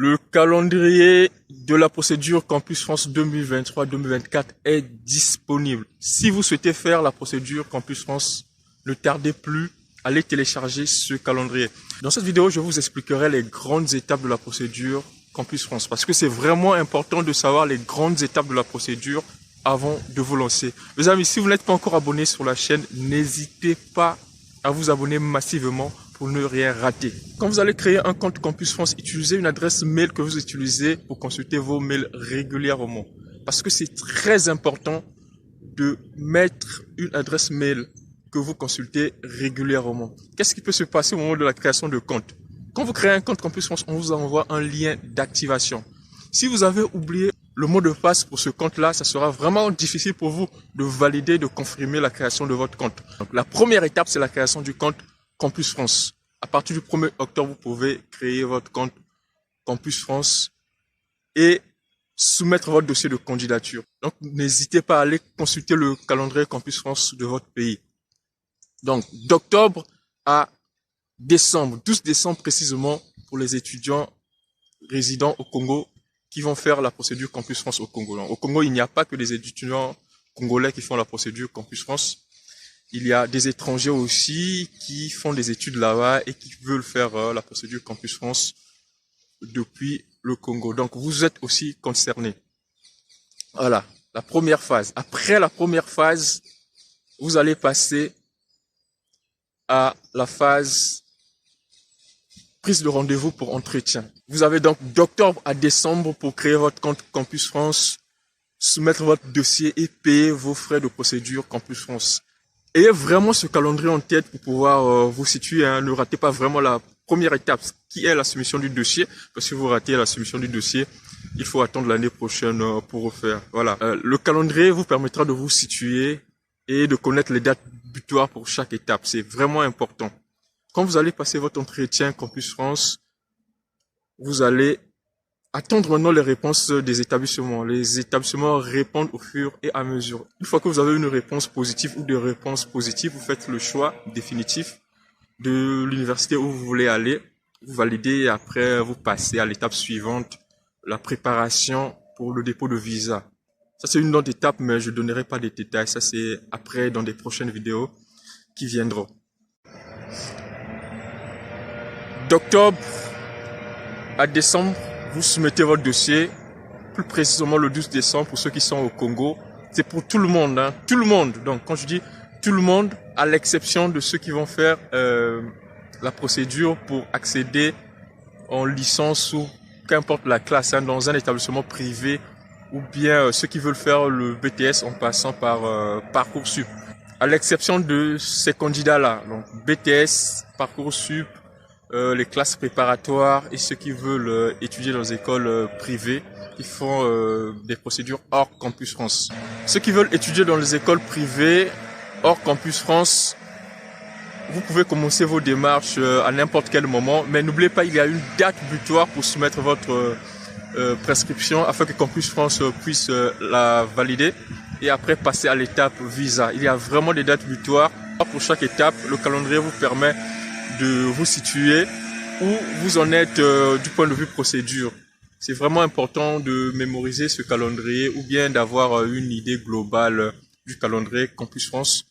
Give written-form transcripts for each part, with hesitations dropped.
Le calendrier de la procédure Campus France 2023-2024 est disponible. Si vous souhaitez faire la procédure Campus France, ne tardez plus, allez télécharger ce calendrier. Dans cette vidéo, je vous expliquerai les grandes étapes de la procédure Campus France parce que c'est vraiment important de savoir les grandes étapes de la procédure avant de vous lancer. Mes amis, si vous n'êtes pas encore abonné sur la chaîne, n'hésitez pas à vous abonner massivement pour ne rien rater. Quand vous allez créer un compte Campus France, utilisez une adresse mail que vous utilisez pour consulter vos mails régulièrement. Parce que c'est très important de mettre une adresse mail que vous consultez régulièrement. Qu'est-ce qui peut se passer au moment de la création de compte? Quand vous créez un compte Campus France, on vous envoie un lien d'activation. Si vous avez oublié le mot de passe pour ce compte-là, ça sera vraiment difficile pour vous de valider, de confirmer la création de votre compte. Donc, la première étape, c'est la création du compte Campus France. À partir du 1er octobre, vous pouvez créer votre compte Campus France et soumettre votre dossier de candidature. Donc, n'hésitez pas à aller consulter le calendrier Campus France de votre pays. Donc, d'octobre à décembre, 12 décembre précisément, pour les étudiants résidant au Congo qui vont faire la procédure Campus France au Congo. Donc, au Congo, il n'y a pas que des étudiants congolais qui font la procédure Campus France. Il y a des étrangers aussi qui font des études là-bas et qui veulent faire la procédure Campus France depuis le Congo. Donc, vous êtes aussi concernés. Voilà, la première phase. Après la première phase, vous allez passer à la phase prise de rendez-vous pour entretien. Vous avez donc d'octobre à décembre pour créer votre compte Campus France, soumettre votre dossier et payer vos frais de procédure Campus France. Ayez vraiment ce calendrier en tête pour pouvoir vous situer. Hein. Ne ratez pas vraiment la première étape qui est la soumission du dossier. Parce que si vous ratez la soumission du dossier, il faut attendre l'année prochaine pour refaire. Voilà. Le calendrier vous permettra de vous situer et de connaître les dates butoirs pour chaque étape. C'est vraiment important. Quand vous allez passer votre entretien Campus France, vous allez attendre maintenant les réponses des établissements. Les établissements répondent au fur et à mesure. Une fois que vous avez une réponse positive ou des réponses positives, vous faites le choix définitif de l'université où vous voulez aller. Vous validez et après vous passez à l'étape suivante, la préparation pour le dépôt de visa. Ça c'est une autre étape, mais je ne donnerai pas de détails. Ça c'est après dans des prochaines vidéos qui viendront. D'octobre à décembre, vous soumettez votre dossier, plus précisément le 12 décembre pour ceux qui sont au Congo. C'est pour tout le monde, hein, tout le monde. Donc quand je dis tout le monde, à l'exception de ceux qui vont faire la procédure pour accéder en licence ou qu'importe la classe, hein, dans un établissement privé ou bien ceux qui veulent faire le BTS en passant par Parcoursup. À l'exception de ces candidats-là, donc BTS, Parcoursup, les classes préparatoires et ceux qui veulent étudier dans les écoles privées qui font des procédures hors Campus France. Ceux qui veulent étudier dans les écoles privées hors Campus France, vous pouvez commencer vos démarches à n'importe quel moment, mais n'oubliez pas, il y a une date butoir pour soumettre votre prescription afin que Campus France puisse la valider et après passer à l'étape visa. Il y a vraiment des dates butoirs pour chaque étape. Le calendrier vous permet de vous situer où vous en êtes du point de vue procédure. C'est vraiment important de mémoriser ce calendrier ou bien d'avoir une idée globale du calendrier Campus France.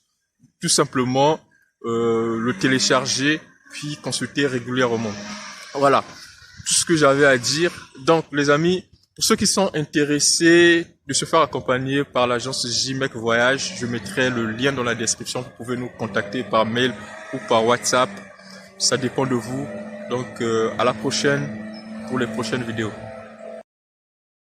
Tout simplement le télécharger puis consulter régulièrement. Voilà tout ce que j'avais à dire. Donc les amis, pour ceux qui sont intéressés de se faire accompagner par l'agence JMEC Voyage, je mettrai le lien dans la description. Vous pouvez nous contacter par mail ou par WhatsApp. Ça dépend de vous. Donc, à la prochaine pour les prochaines vidéos.